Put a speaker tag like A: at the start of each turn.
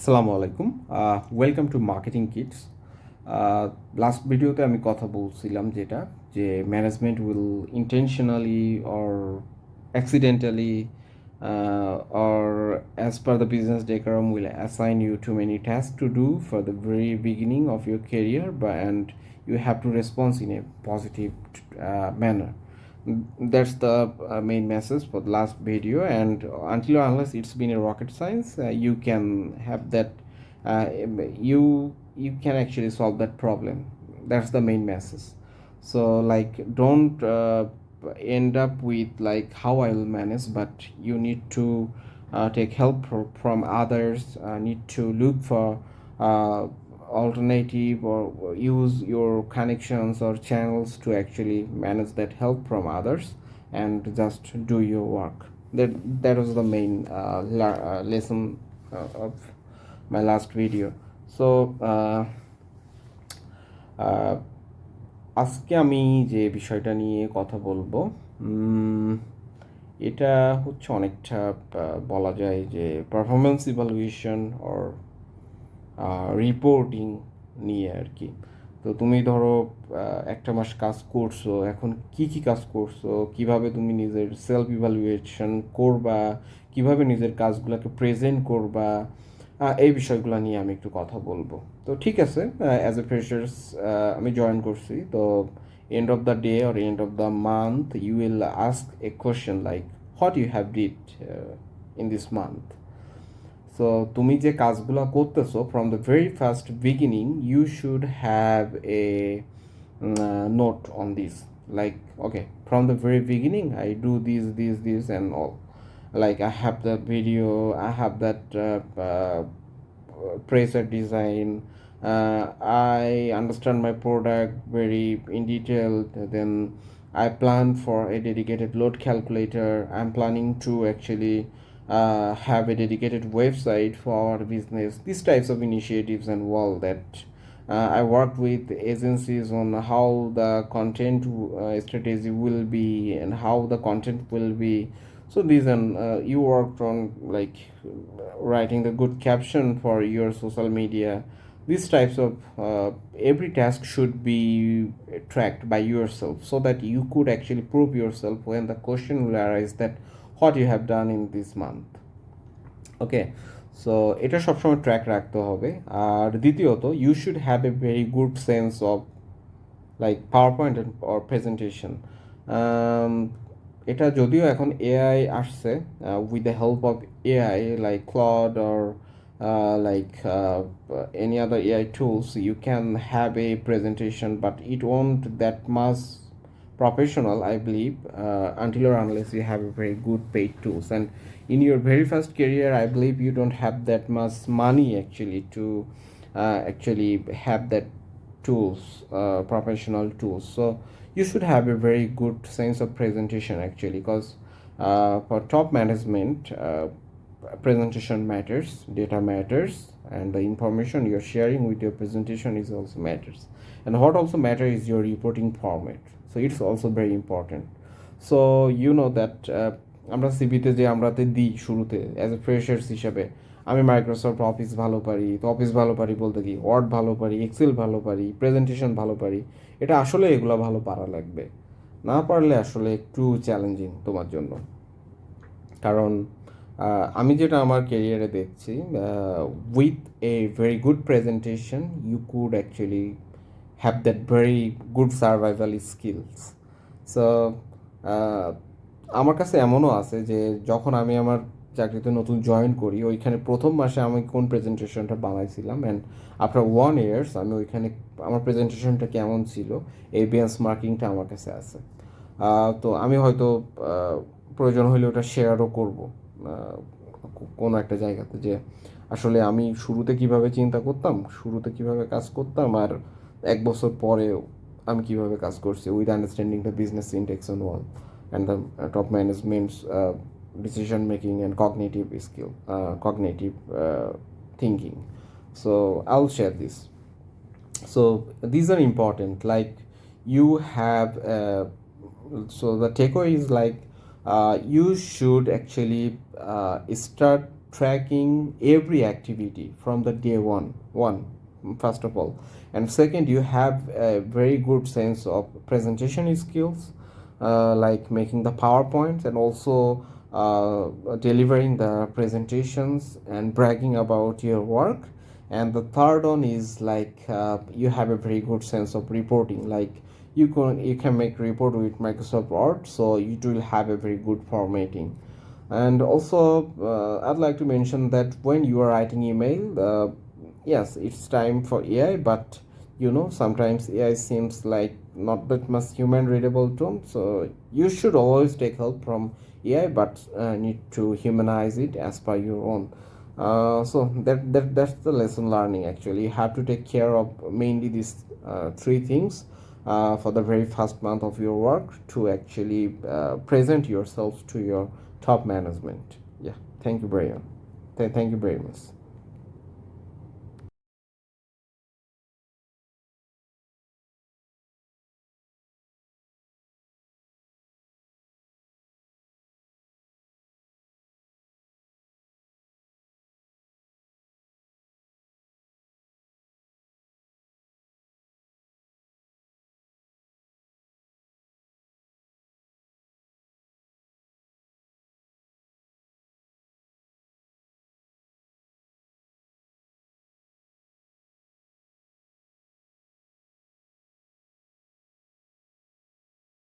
A: আসসালামু আলাইকুম। Welcome to marketing kits. Last ভিডিওতে আমি কথা বলছিলাম যে management will intentionally or accidentally or as per the business diagram will assign you too many tasks to do for the very beginning of your career, and you have to respond in a positive manner. That's the main message for the last video, and until or unless it's been a rocket science, you can have that, you can actually solve that problem. That's the main message. So like, don't end up with like how I will manage, but you need to take help from others, need to look for uh, alternative or use your connections or channels to actually manage that help from others and just do your work. That was the main lesson of my last video. So uh, আজকে আমি যে বিষয়টা নিয়ে কথা বলবো, এটা হচ্ছে অনেকটা বলা যায় যে পারফরমেন্স ইভালুয়েশন অর রিপোর্টিং নিয়ে আর কি। তো তুমি ধরো একটা মাস কাজ করছো, এখন কি কি কাজ করছো, কিভাবে তুমি নিজের সেলফ ইভালুয়েশন করবা, কিভাবে নিজের কাজগুলোকে প্রেজেন্ট করবা, এই বিষয়গুলো নিয়ে আমি একটু কথা বলবো। তো ঠিক আছে, অ্যাজ এ ফ্রেশার্স আমি জয়েন করছি, তো end of the day or end of the month you will ask a question like what you have did in this month. So তুমি যে কাজগুলো করতেছো from the very first beginning, you should have a note on this, like okay, from the very beginning I do this and all. Like I have the video, I have that preset design, I understand my product very in detail, then I plan for a dedicated load calculator, I'm planning to actually have a dedicated website for our business, these types of initiatives and all that. I worked with agencies on how the content strategy will be and how the content will be. So these, and you worked on like writing the good caption for your social media. These types of every task should be tracked by yourself so that you could actually prove yourself when the question will arise that what you have done in this month. Okay, so এটা সবসময় track রাখতে হবে। আর দ্বিতীয়ত, you should have a very good sense of like PowerPoint or presentation. এটা যদিও এখন AI আসছে, with the help of AI like Claude or like any other AI tools, you can have a presentation, but it won't that much professional, I believe, until or unless you have a very good paid tools. And in your very first career, I believe you don't have that much money actually to actually have that tools, professional tools. So you should have a very good sense of presentation actually, because for top management, presentation matters, data matters, and the information you're sharing with your presentation is also matters. And what also matters is your reporting format, so it's also very important. So you know that আমরা সিভিতে যে আমরাতে দিই শুরুতে as a freshers হিসাবে, আমি Microsoft office ভালো পারি, তো office ভালো পারি বলতে কি ওয়ার্ড ভালো পারি, এক্সেল ভালো পারি, প্রেজেন্টেশন ভালো পারি, এটা আসলে এগুলো ভালো পারা লাগবে। না পারলে আসলে একটু চ্যালেঞ্জিং তোমার জন্য। কারণ আমি যেটা আমার কেরিয়ারে দেখছি, with a very good presentation you could actually have that very good survival skills. So আমার কাছে এমনও আছে যে যখন আমি আমার চাকরিতে নতুন জয়েন করি, ওইখানে প্রথম মাসে আমি কোন প্রেজেন্টেশনটা বানাইছিলাম, অ্যান্ড আফটার 1 ইয়ার্স আমি ওইখানে আমার প্রেজেন্টেশনটা কেমন ছিল, এই বেঞ্চমার্কিংটা আমার কাছে আছে। তো আমি হয়তো প্রয়োজন হলে ওটা শেয়ারও করব কোনো একটা জায়গাতে, যে আসলে আমি শুরুতে কিভাবে চিন্তা করতাম, শুরুতে কিভাবে কাজ করতাম, আর 1 বছর পরেও আমি কিভাবে কাজ করছি, with understanding the business Intex and all, and the top management's decision making and cognitive thinking. So I'll share this. So these are important, like you have so the takeaway is like you should actually start tracking every activity from the day one first of all. And second, you have a very good sense of presentation skills, like making the PowerPoints and also delivering the presentations and bragging about your work. And the third one is like you have a very good sense of reporting, like you can make report with Microsoft Word, so it will have a very good formatting. And also I'd like to mention that when you are writing email, yes, it's time for AI, but sometimes AI seems like not that much human readable tone, so you should always take help from AI, but need to humanize it as per your own. So that's the lesson learning. Actually, you have to take care of mainly these three things for the very first month of your work to actually present yourself to your top management. Yeah, thank you very much. Thank you very much.